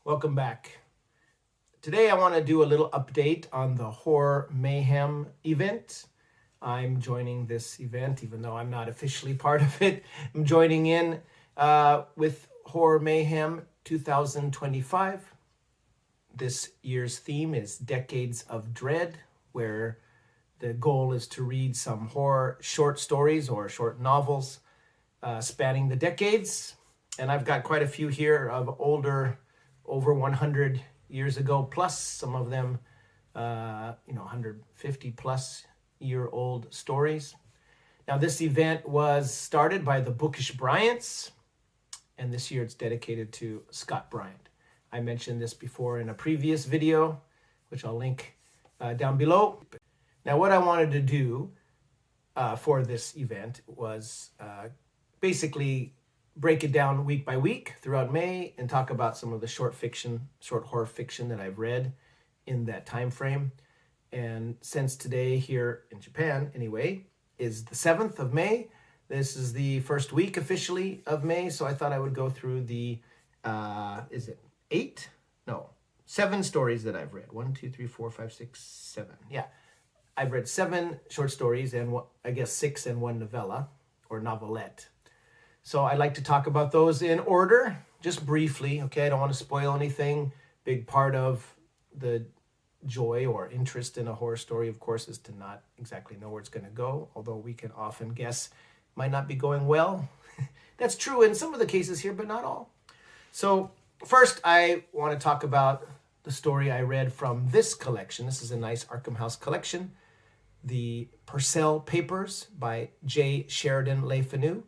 Welcome back. Today I want to do a little update on the Horror Mayhem event. I'm joining this event, even though I'm not officially part of it. I'm joining in with Horror Mayhem 2025. This year's theme is Decades of Dread, where the goal is to read some horror short stories or short novels spanning the decades. And I've got quite a few here of older, over 100 years ago, plus some of them, 150 plus year old stories. Now, this event was started by the Bookish Bryants, and this year it's dedicated to Scott Bryant. I mentioned this before in a previous video, which I'll link down below. Now, what I wanted to do for this event was basically break it down week by week throughout May and talk about some of the short horror fiction that I've read in that time frame. And since today here in Japan, anyway, is the 7th of May, this is the first week officially of May, so I thought I would go through the, 7 stories that I've read. 1, 2, 3, 4, 5, 6, 7. Yeah, I've read 7 short stories and I guess 6 and 1 novella or novelette. So I'd like to talk about those in order, just briefly, okay? I don't want to spoil anything. Big part of the joy or interest in a horror story, of course, is to not exactly know where it's going to go, although we can often guess might not be going well. That's true in some of the cases here, but not all. So first, I want to talk about the story I read from this collection. This is a nice Arkham House collection, The Purcell Papers by J. Sheridan Le Fanu.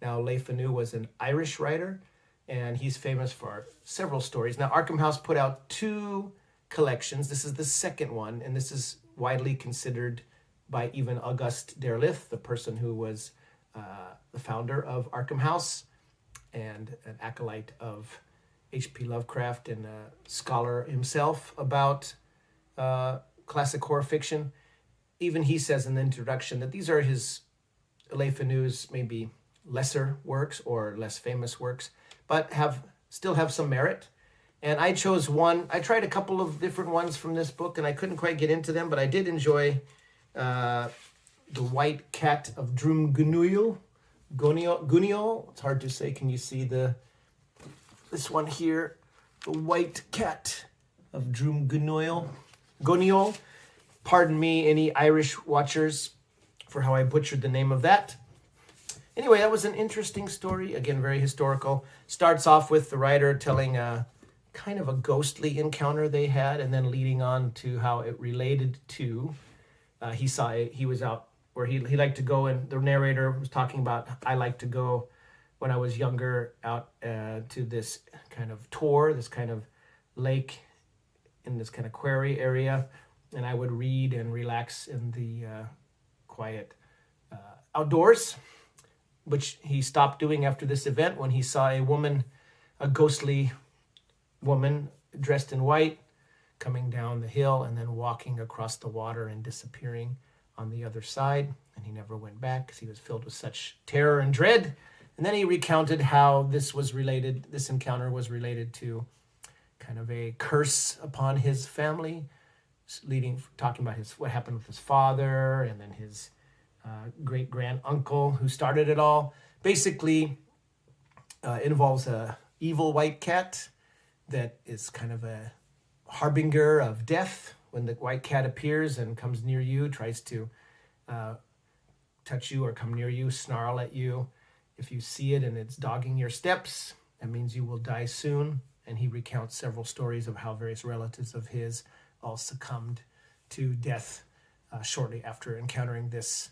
Now, Le Fanu was an Irish writer, and he's famous for several stories. Now, Arkham House put out 2 collections. This is the second one, and this is widely considered by even Auguste Derleth, the person who was the founder of Arkham House and an acolyte of H.P. Lovecraft and a scholar himself about classic horror fiction. Even he says in the introduction that these are Le Fanu's maybe lesser works or less famous works, but still have some merit. And I chose one. I tried a couple of different ones from this book, and I couldn't quite get into them, but I did enjoy The White Cat of Drumgunniol. Gunniol. It's hard to say. Can you see this one here? The White Cat of Drumgunniol. Gunniol. Pardon me, any Irish watchers, for how I butchered the name of that. Anyway, that was an interesting story. Again, very historical. Starts off with the writer telling a kind of a ghostly encounter they had, and then leading on to how it related to, he was out where he liked to go, and the narrator was talking about, I liked to go when I was younger out to this kind of tour, this kind of lake in this kind of quarry area, and I would read and relax in the quiet outdoors, which he stopped doing after this event when he saw a ghostly woman dressed in white coming down the hill and then walking across the water and disappearing on the other side. And he never went back because he was filled with such terror and dread. And then he recounted how this encounter was related to kind of a curse upon his family, talking about what happened with his father and then his great-grand-uncle who started it all. Basically, it involves a evil white cat that is kind of a harbinger of death. When the white cat appears and comes near you, tries to touch you or come near you, snarl at you. If you see it and it's dogging your steps, that means you will die soon. And he recounts several stories of how various relatives of his all succumbed to death shortly after encountering this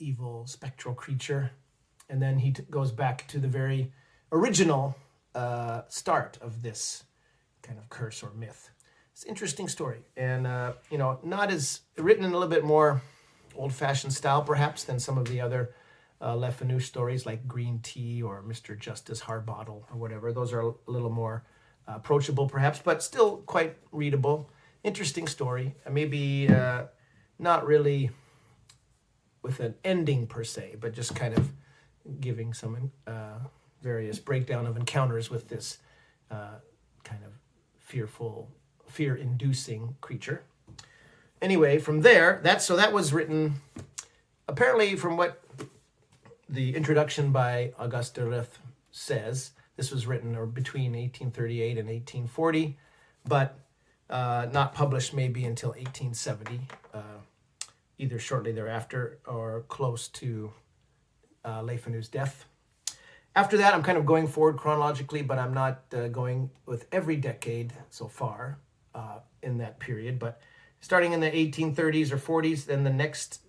evil spectral creature. And then he goes back to the very original start of this kind of curse or myth. It's an interesting story, and not as written in a little bit more old-fashioned style perhaps than some of the other Le Fanu stories like Green Tea or Mr. Justice Harbottle or whatever. Those are a little more approachable perhaps, but still quite readable. Interesting story. Maybe not really with an ending per se, but just kind of giving some various breakdown of encounters with this fear-inducing creature. Anyway, from there, that was written, apparently from what the introduction by Auguste Derleth says, this was written or between 1838 and 1840, but not published maybe until 1870, either shortly thereafter or close to Le Fanu's death. After that, I'm kind of going forward chronologically, but I'm not going with every decade so far in that period. But starting in the 1830s or 40s, then the next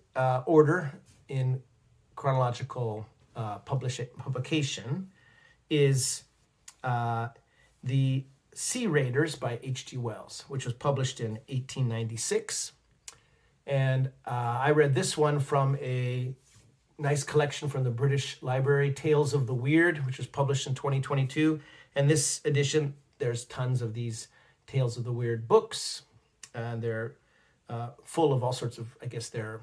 order in chronological publication is the Sea Raiders by H.G. Wells, which was published in 1896. And I read this one from a nice collection from the British Library, Tales of the Weird, which was published in 2022. And this edition, there's tons of these Tales of the Weird books. And they're full of all sorts of, I guess they're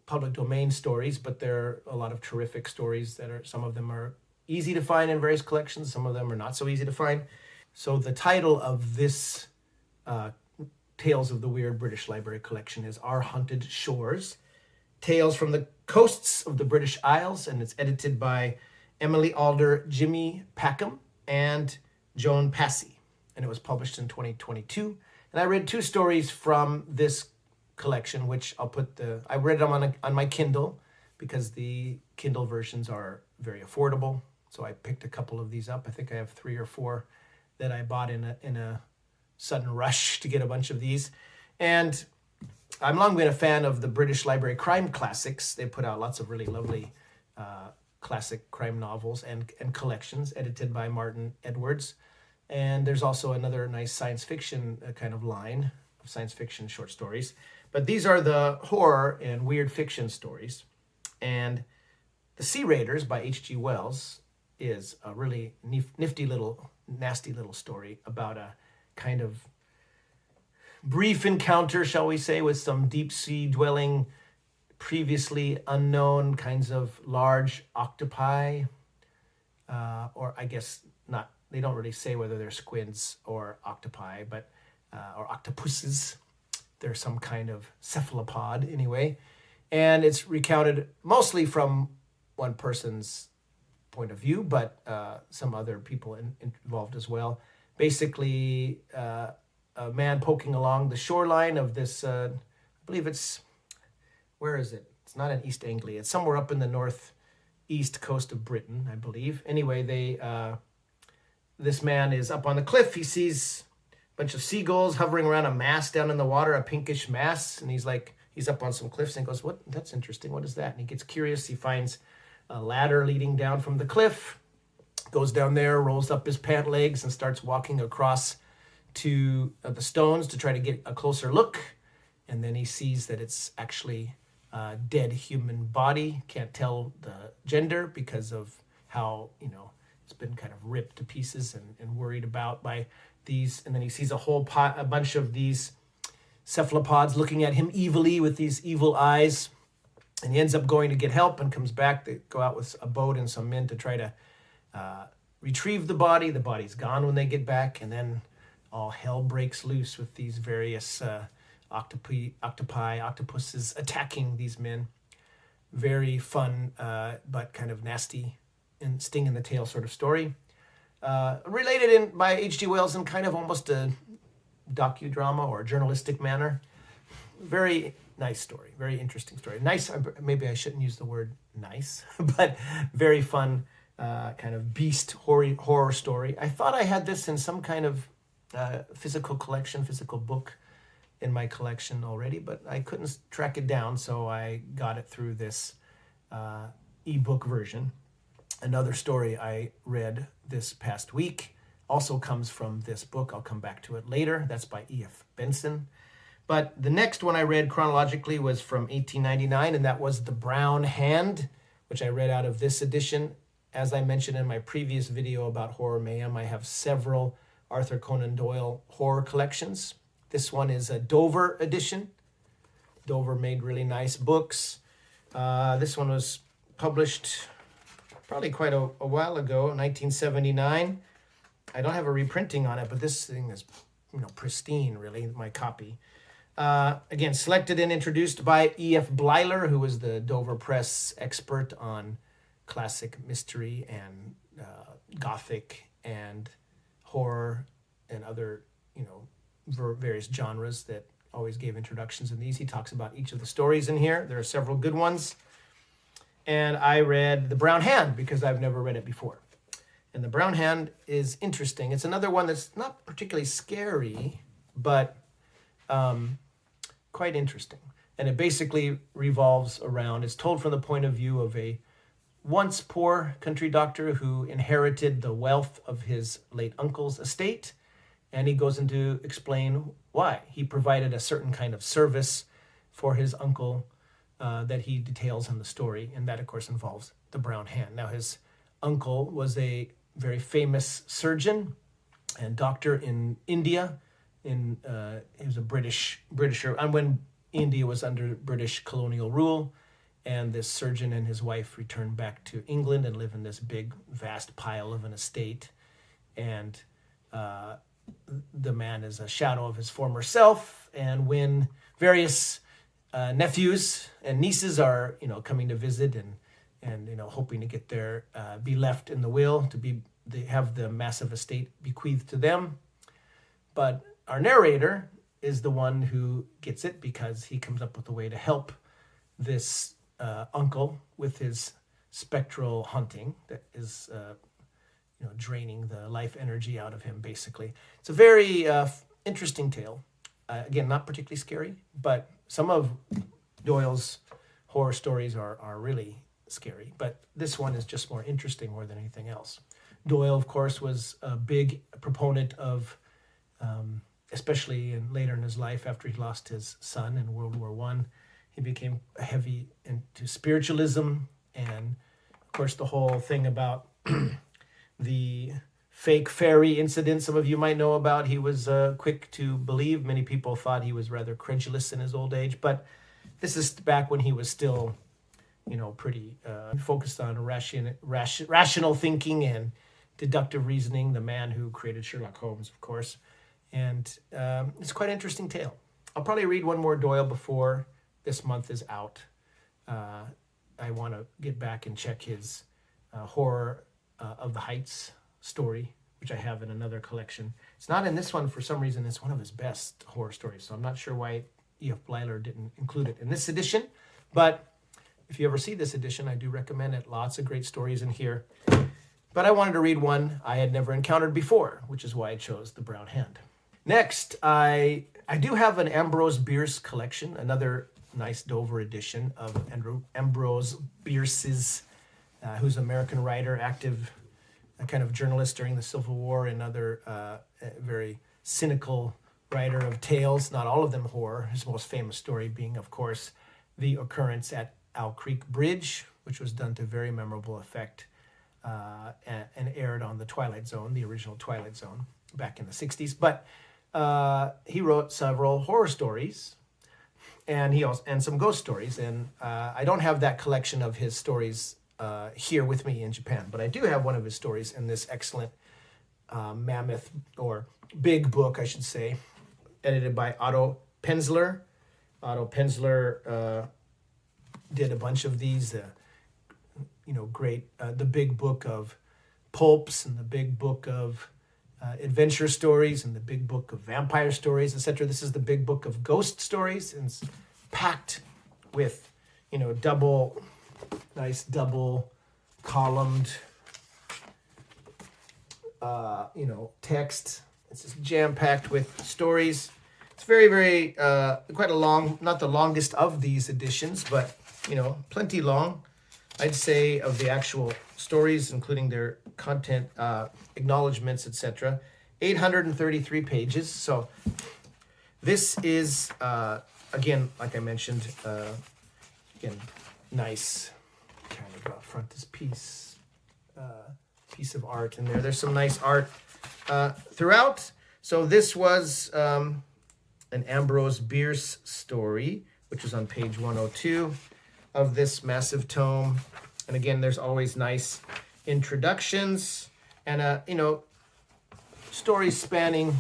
public domain stories, but there are a lot of terrific stories that are, some of them are easy to find in various collections. Some of them are not so easy to find. So the title of this Tales of the Weird British Library collection is Our Hunted Shores, Tales from the Coasts of the British Isles, and it's edited by Emily Alder, Jimmy Packham, and Joan Passy, and it was published in 2022. And I read two stories from this collection, which I read them on my Kindle because the Kindle versions are very affordable. So I picked a couple of these up. I think I have 3 or 4 that I bought in a sudden rush to get a bunch of these. And I'm long been a fan of the British Library crime classics. They put out lots of really lovely classic crime novels and collections edited by Martin Edwards. And there's also another nice science fiction kind of line of science fiction short stories. But these are the horror and weird fiction stories. And The Sea Raiders by H.G. Wells is a really nifty little, nasty little story about a kind of brief encounter, shall we say, with some deep sea dwelling, previously unknown kinds of large octopi, or I guess not, they don't really say whether they're squids or octopi, but or octopuses. They're some kind of cephalopod anyway. And it's recounted mostly from one person's point of view, but some other people involved as well. Basically, a man poking along the shoreline of this, I believe it's, where is it? It's not in East Anglia. It's somewhere up in the northeast coast of Britain, I believe. Anyway, this man is up on the cliff. He sees a bunch of seagulls hovering around a mass down in the water, a pinkish mass. And he's up on some cliffs and goes, "What? That's interesting. What is that?" And he gets curious. He finds a ladder leading down from the cliff, goes down there, rolls up his pant legs and starts walking across to the stones to try to get a closer look. And then he sees that it's actually a dead human body. Can't tell the gender because of how, it's been kind of ripped to pieces and worried about by these. And then he sees a bunch of these cephalopods looking at him evilly with these evil eyes. And he ends up going to get help and comes back. They go out with a boat and some men to try to retrieve the body. The body's gone when they get back. And then all hell breaks loose with these various octopuses attacking these men. Very fun, but kind of nasty and sting in the tail sort of story. Related by H.G. Wells in kind of almost a docudrama or journalistic manner. Very nice story, very interesting story. Nice, maybe I shouldn't use the word nice, but very fun kind of beast horror story. I thought I had this in some kind of physical book in my collection already, but I couldn't track it down, so I got it through this ebook version. Another story I read this past week also comes from this book. I'll come back to it later. That's by E.F. Benson. But the next one I read chronologically was from 1899, and that was The Brown Hand, which I read out of this edition. As I mentioned in my previous video about Horror Mayhem, I have several Arthur Conan Doyle horror collections. This one is a Dover edition. Dover made really nice books. This one was published probably quite a while ago, 1979. I don't have a reprinting on it, but this thing is, pristine, really, my copy. Again, selected and introduced by E.F. Blyler, who was the Dover Press expert on classic mystery and gothic and horror and other, various genres that always gave introductions in these. He talks about each of the stories in here. There are several good ones. And I read The Brown Hand because I've never read it before. And The Brown Hand is interesting. It's another one that's not particularly scary, but quite interesting. And it basically revolves around, it's told from the point of view of a once poor country doctor who inherited the wealth of his late uncle's estate. And he goes into explain why. He provided a certain kind of service for his uncle that he details in the story. And that, of course, involves the brown hand. Now, his uncle was a very famous surgeon and doctor in India. He was a Britisher, and when India was under British colonial rule, and this surgeon and his wife returned back to England and live in this big, vast pile of an estate. And the man is a shadow of his former self. And when various nephews and nieces are, coming to visit and hoping to get their be left in the will they have the massive estate bequeathed to them. But our narrator is the one who gets it because he comes up with a way to help this uncle with his spectral haunting that is, draining the life energy out of him, basically. It's a very interesting tale. Again, not particularly scary, but some of Doyle's horror stories are really scary. But this one is just more interesting more than anything else. Doyle, of course, was a big proponent of, especially later in his life after he lost his son in World War I, he became heavy into spiritualism. And, of course, the whole thing about the fake fairy incident some of you might know about, he was quick to believe. Many people thought he was rather credulous in his old age. But this is back when he was still, pretty focused on rational thinking and deductive reasoning, the man who created Sherlock Holmes, of course. And it's quite an interesting tale. I'll probably read one more Doyle before this month is out. I want to get back and check his Horror of the Heights story, which I have in another collection. It's not in this one for some reason. It's one of his best horror stories, so I'm not sure why E.F. Blyler didn't include it in this edition. But if you ever see this edition, I do recommend it. Lots of great stories in here. But I wanted to read one I had never encountered before, which is why I chose The Brown Hand. Next, I do have an Ambrose Bierce collection, another nice Dover edition of Ambrose Bierce's, who's an American writer, active kind of journalist during the Civil War, and other very cynical writer of tales, not all of them horror. His most famous story being, of course, the occurrence at Owl Creek Bridge, which was done to very memorable effect and aired on the Twilight Zone, the original Twilight Zone, back in the 60s. But he wrote several horror stories, and some ghost stories. And I don't have that collection of his stories here with me in Japan, but I do have one of his stories in this excellent mammoth, or big book, I should say, edited by Otto Penzler. Otto Penzler did a bunch of these, great, the big book of pulps, and the big book of adventure stories, and the big book of vampire stories, etc. This is the big book of ghost stories, and it's packed with, nice double columned, text. It's just jam-packed with stories. It's very, very, quite a long, not the longest of these editions, but, plenty long, I'd say, of the actual stories, including their content, acknowledgments, etc. 833 pages. So this is, again, like I mentioned, nice kind of frontispiece piece of art in there. There's some nice art throughout. So this was an Ambrose Bierce story, which was on page 102 of this massive tome. And again, there's always nice introductions and stories spanning,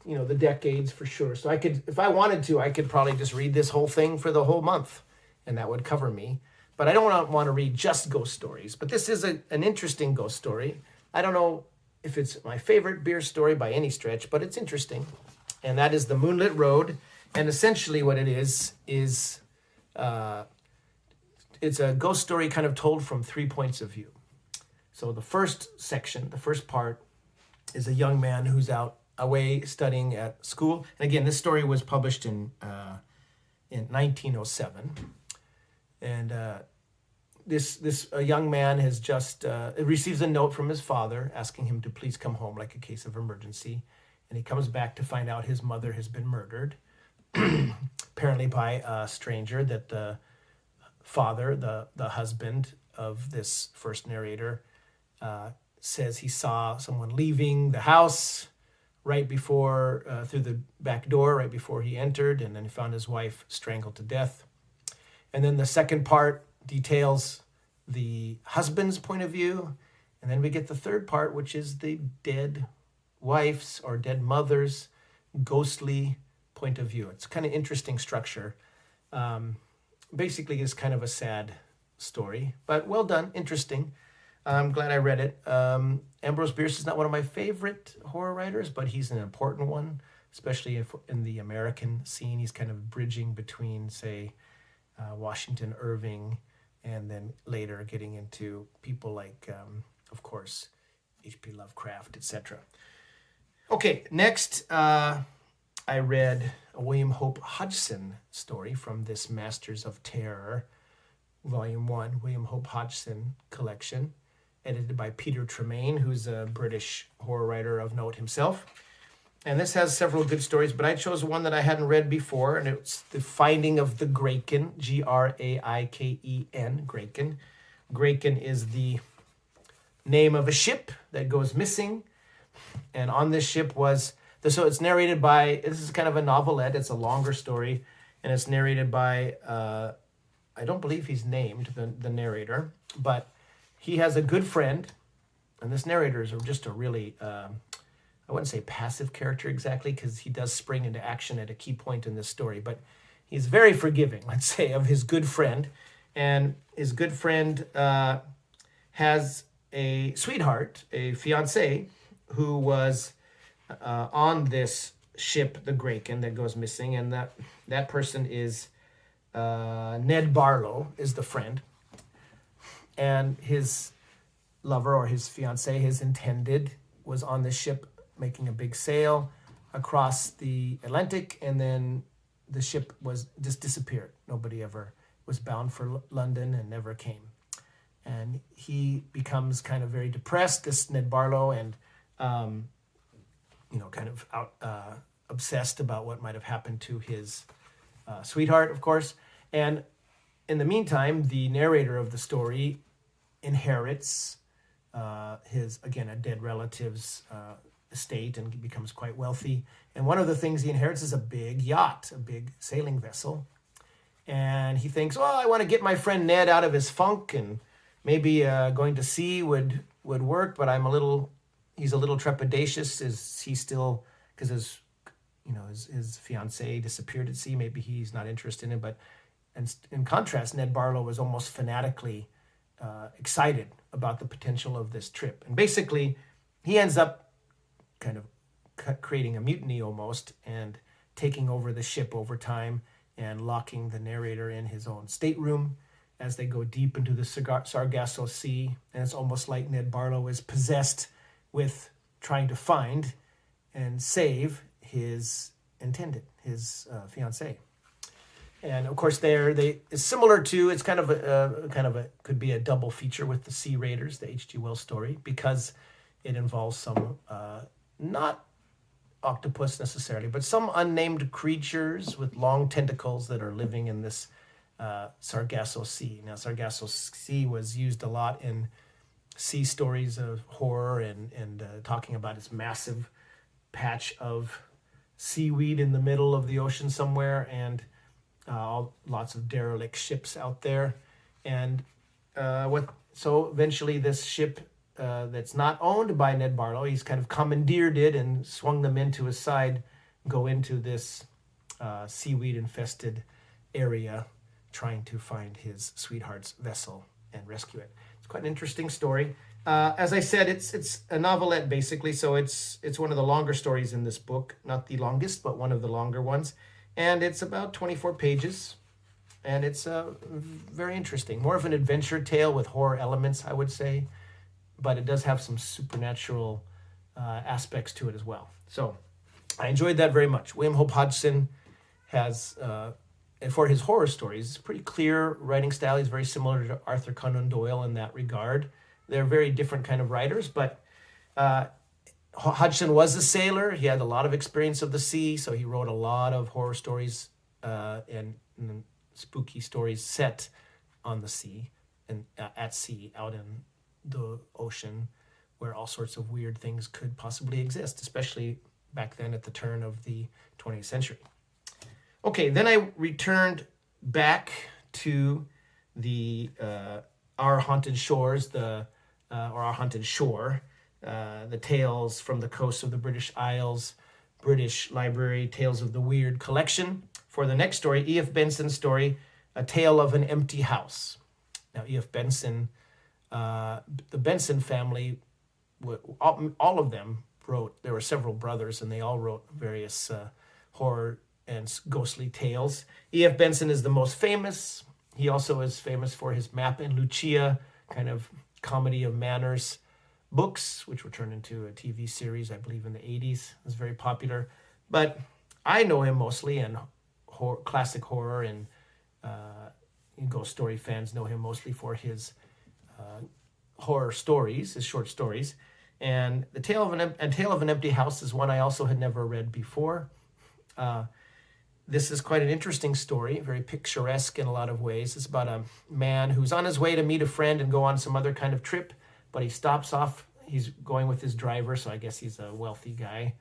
the decades for sure. So I could, if I wanted to, I could probably just read this whole thing for the whole month, and that would cover me. But I don't want to read just ghost stories. But this is an interesting ghost story. I don't know if it's my favorite Bierce story by any stretch, but it's interesting. And that is The Moonlit Road. And essentially what it is it's a ghost story kind of told from 3 points of view. So the first section, the first part, is a young man who's away studying at school. And again, this story was published in 1907. And this young man has just receives a note from his father asking him to please come home, like a case of emergency. And he comes back to find out his mother has been murdered, apparently by a stranger that the father, the husband of this first narrator, says he saw someone leaving the house right before, through the back door, right before he entered, and then he found his wife strangled to death. And then the second part details the husband's point of view, and then we get the third part, which is the dead wife's or dead mother's ghostly point of view. It's kind of interesting structure. Basically, it's kind of a sad story, but well done, interesting. I'm glad I read it. Ambrose Bierce is not one of my favorite horror writers, but he's an important one, especially in the American scene. He's kind of bridging between, say, Washington Irving, and then later getting into people like, of course, H.P. Lovecraft, etc. Okay, next, I read a William Hope Hodgson story from this Masters of Terror, Volume 1, William Hope Hodgson collection, edited by Peter Tremaine, who's a British horror writer of note himself. And this has several good stories, but I chose one that I hadn't read before, and it's The Finding of the Graiken, Graiken, Graiken. Graiken is the name of a ship that goes missing, and on this ship so it's narrated by, this is kind of a novelette, it's a longer story, and it's narrated by, I don't believe he's named, the narrator, but he has a good friend, and this narrator is just a really, I wouldn't say passive character exactly, because he does spring into action at a key point in this story, but he's very forgiving, let's say, of his good friend. And his good friend has a sweetheart, a fiancée, who was on this ship, the Graiken, that goes missing. And that person is Ned Barlow, is the friend. And his lover, or his fiancée, his intended, was on this ship making a big sail across the Atlantic, and then the ship was just disappeared. Nobody ever was bound for London and never came. And he becomes kind of very depressed, this Ned Barlow, and kind of obsessed about what might have happened to his sweetheart, of course. And in the meantime, the narrator of the story inherits his, again, a dead relative's estate, and becomes quite wealthy. And one of the things he inherits is a big yacht, a big sailing vessel. And he thinks, well, I want to get my friend Ned out of his funk, and maybe going to sea would work, but he's a little trepidatious. Is he still, because his fiancée disappeared at sea, maybe he's not interested in it. But in contrast, Ned Barlow was almost fanatically excited about the potential of this trip. And basically, he ends up kind of creating a mutiny almost, and taking over the ship over time, and locking the narrator in his own stateroom as they go deep into the Sargasso Sea. And it's almost like Ned Barlow is possessed with trying to find and save his intended, his fiancée. And of course, it's similar to, it's kind of a could be a double feature with the Sea Raiders, the H.G. Wells story, because it involves some not octopus necessarily, but some unnamed creatures with long tentacles that are living in this Sargasso Sea. Now, Sargasso Sea was used a lot in sea stories of horror, and talking about its massive patch of seaweed in the middle of the ocean somewhere, and lots of derelict ships out there. And so eventually this ship that's not owned by Ned Barlow. He's kind of commandeered it and swung them into his side, go into this seaweed-infested area trying to find his sweetheart's vessel and rescue it. It's quite an interesting story. As I said, it's a novelette basically, so it's one of the longer stories in this book. Not the longest, but one of the longer ones. And it's about 24 pages, and it's very interesting. More of an adventure tale with horror elements, I would say, but it does have some supernatural aspects to it as well. So I enjoyed that very much. William Hope Hodgson has, for his horror stories, it's pretty clear writing style. He's very similar to Arthur Conan Doyle in that regard. They're very different kind of writers, but Hodgson was a sailor. He had a lot of experience of the sea, so he wrote a lot of horror stories and spooky stories set on the sea and at sea, out in the ocean, where all sorts of weird things could possibly exist, especially back then at the turn of the 20th century. Okay, then I returned back to the Our Haunted Shores, or Our Haunted Shore, the Tales from the Coast of the British Isles, British Library, Tales of the Weird collection. For the next story, E.F. Benson's story, A Tale of an Empty House. Now, E.F. Benson, the Benson family, all of them wrote, there were several brothers, and they all wrote various horror and ghostly tales. E.F. Benson is the most famous. He also is famous for his Map and Lucia kind of comedy of manners books, which were turned into a TV series, I believe, in the 80s. It was very popular. But I know him mostly, and classic horror and ghost story fans know him mostly for his horror stories, his short stories. And A Tale of an Empty House is one I also had never read before. This is quite an interesting story, very picturesque in a lot of ways. It's about a man who's on his way to meet a friend and go on some other kind of trip, but he stops off. He's going with his driver, so I guess he's a wealthy guy.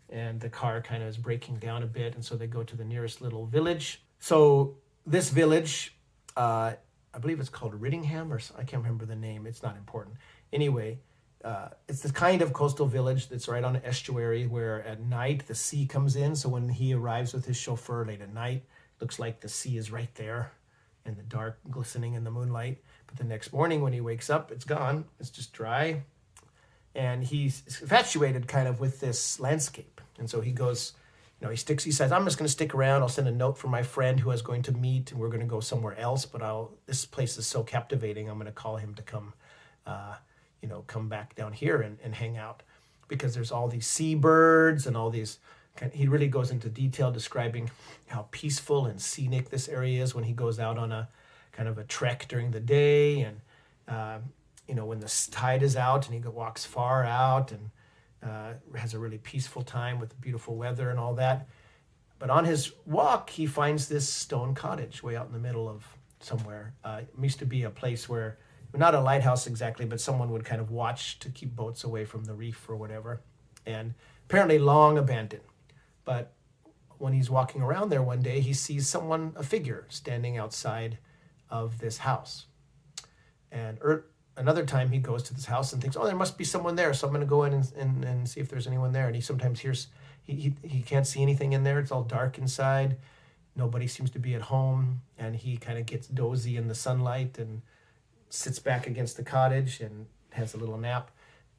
And the car kind of is breaking down a bit, and so they go to the nearest little village. So this village, I believe it's called Riddingham, or I can't remember the name. It's not important. Anyway, it's the kind of coastal village that's right on an estuary where at night the sea comes in. So when he arrives with his chauffeur late at night, looks like the sea is right there in the dark, glistening in the moonlight. But the next morning when he wakes up, it's gone. It's just dry. And he's infatuated kind of with this landscape. And so he goes, he says, I'm just going to stick around. I'll send a note for my friend who I was going to meet, and we're going to go somewhere else. But this place is so captivating, I'm going to call him to come come back down here and hang out, because there's all these seabirds and all these he really goes into detail describing how peaceful and scenic this area is when he goes out on a kind of a trek during the day, and when the tide is out and he walks far out and has a really peaceful time with the beautiful weather and all that. But on his walk, he finds this stone cottage way out in the middle of somewhere. It used to be a place where, not a lighthouse exactly, but someone would kind of watch to keep boats away from the reef or whatever. And apparently long abandoned. But when he's walking around there one day, he sees a figure standing outside of this house. And another time he goes to this house and thinks, there must be someone there, so I'm going to go in and see if there's anyone there. And he sometimes hears, he can't see anything in there. It's all dark inside. Nobody seems to be at home. And he kind of gets dozy in the sunlight and sits back against the cottage and has a little nap.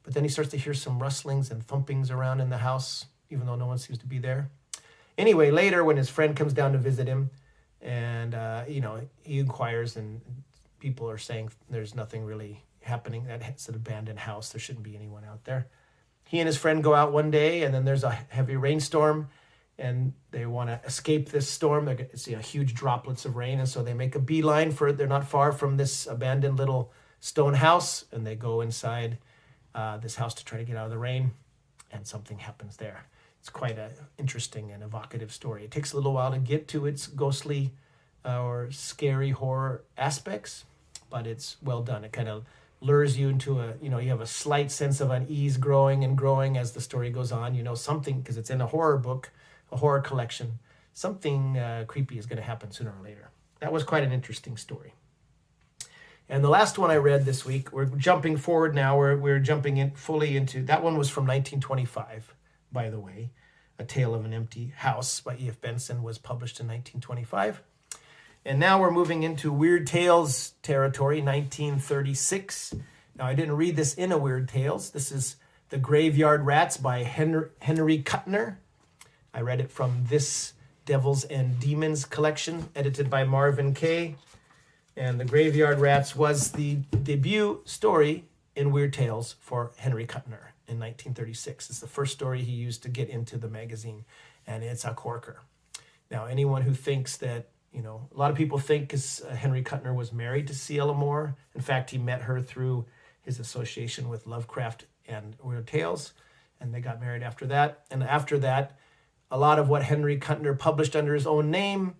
But then he starts to hear some rustlings and thumpings around in the house, even though no one seems to be there. Anyway, later when his friend comes down to visit him, and he inquires, and people are saying there's nothing really happening. That's an abandoned house. There shouldn't be anyone out there. He and his friend go out one day, and then there's a heavy rainstorm, and they want to escape this storm. It's huge droplets of rain, and so they make a beeline for it. They're not far from this abandoned little stone house, and they go inside this house to try to get out of the rain, and something happens there. It's quite an interesting and evocative story. It takes a little while to get to its ghostly or scary horror aspects, but it's well done. It kind of lures you into you have a slight sense of unease growing as the story goes on. Something, because it's in a horror book, a horror collection, something creepy is going to happen sooner or later. That was quite an interesting story. And the last one I read this week, we're jumping forward now. We're jumping in fully into, that one was from 1925, by the way. A Tale of an Empty House by E.F. Benson was published in 1925. And now we're moving into Weird Tales territory, 1936. Now, I didn't read this in a Weird Tales. This is The Graveyard Rats by Henry Kuttner. I read it from This Devils and Demons collection, edited by Marvin Kaye. And The Graveyard Rats was the debut story in Weird Tales for Henry Kuttner in 1936. It's the first story he used to get into the magazine, and it's a corker. Now, anyone who thinks that, a lot of people think because Henry Kuttner was married to C.L. Moore. In fact, he met her through his association with Lovecraft and Weird Tales, and they got married after that. And after that, a lot of what Henry Kuttner published under his own name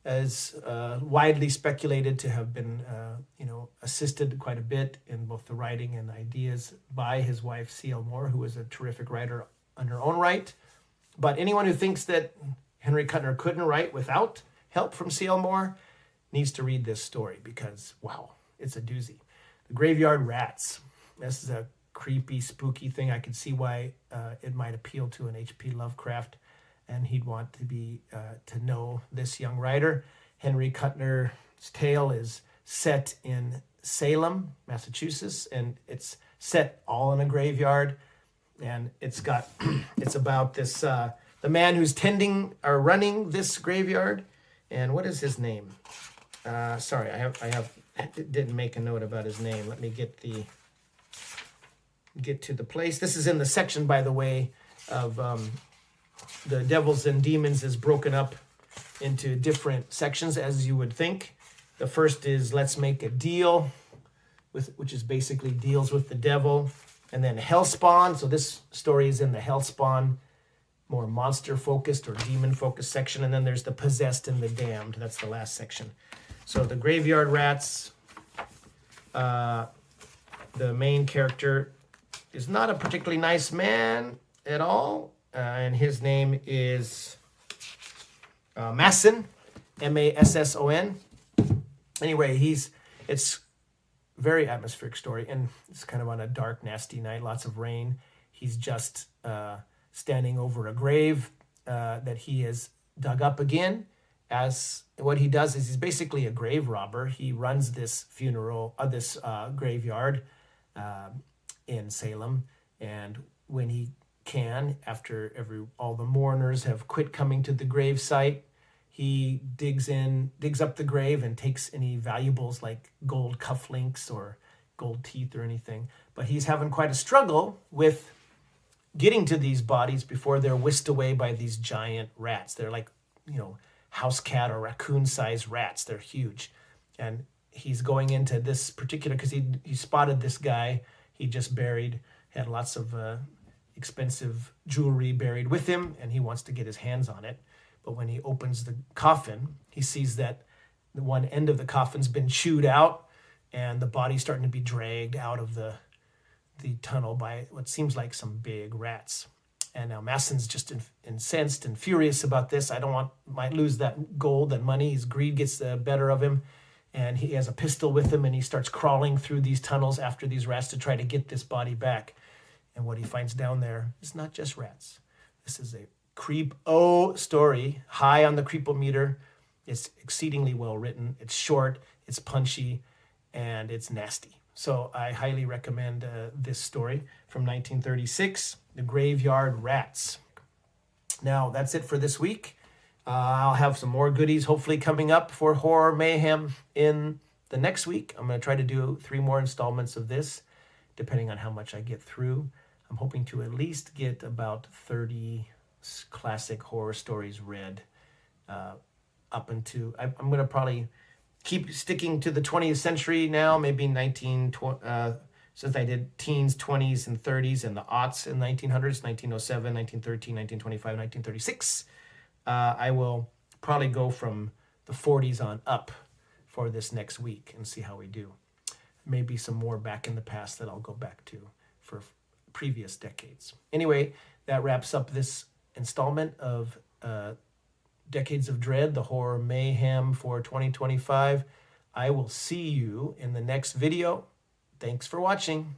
is widely speculated to have been, assisted quite a bit in both the writing and ideas by his wife, C.L. Moore, who was a terrific writer on her own right. But anyone who thinks that Henry Kuttner couldn't write without help from C.L. Moore needs to read this story because, wow, it's a doozy. The Graveyard Rats. This is a creepy, spooky thing. I could see why it might appeal to an H.P. Lovecraft, and he'd want to know this young writer. Henry Kuttner's tale is set in Salem, Massachusetts, and it's set all in a graveyard. And it's about this the man who's running this graveyard. And what is his name? Sorry, I didn't make a note about his name. Let me get to the place. This is in the section, by the way, of the Devils and Demons is broken up into different sections, as you would think. The first is Let's Make a Deal, which is basically deals with the devil. And then Hellspawn. So this story is in the Hellspawn, more monster-focused or demon-focused section. And then there's the Possessed and the Damned. That's the last section. So the Graveyard Rats, the main character is not a particularly nice man at all. And his name is Masson, Masson. Anyway, it's very atmospheric story, and it's kind of on a dark, nasty night, lots of rain. He's just standing over a grave that he has dug up again. As what he does is he's basically a grave robber. He runs this graveyard in Salem, and when he can, after all the mourners have quit coming to the grave site, he digs up the grave and takes any valuables like gold cufflinks or gold teeth or anything. But he's having quite a struggle with getting to these bodies before they're whisked away by these giant rats. They're like, house cat or raccoon-sized rats. They're huge. And he's going into this particular, because he spotted this guy he just buried, had lots of expensive jewelry buried with him, and he wants to get his hands on it. But when he opens the coffin, he sees that the one end of the coffin's been chewed out, and the body's starting to be dragged out of the tunnel by what seems like some big rats. And now Masson's just incensed and furious about this. Might lose that gold, that money. His greed gets the better of him, and he has a pistol with him, and he starts crawling through these tunnels after these rats to try to get this body back. And what he finds down there is not just rats. This is a creep-o story, high on the creepometer. It's exceedingly well written. It's short, it's punchy, and it's nasty. So I highly recommend this story from 1936, The Graveyard Rats. Now, that's it for this week. I'll have some more goodies hopefully coming up for Horror Mayhem in the next week. I'm going to try to do 3 more installments of this, depending on how much I get through. I'm hoping to at least get about 30 classic horror stories read up into... I'm going to probably keep sticking to the 20th century now, maybe since I did teens, 20s, and 30s, and the aughts in 1900s, 1907, 1913, 1925, 1936. I will probably go from the 40s on up for this next week and see how we do. Maybe some more back in the past that I'll go back to for previous decades. Anyway, that wraps up this installment of Decades of Dread, the Horror Mayhem for 2025. I will see you in the next video. Thanks for watching.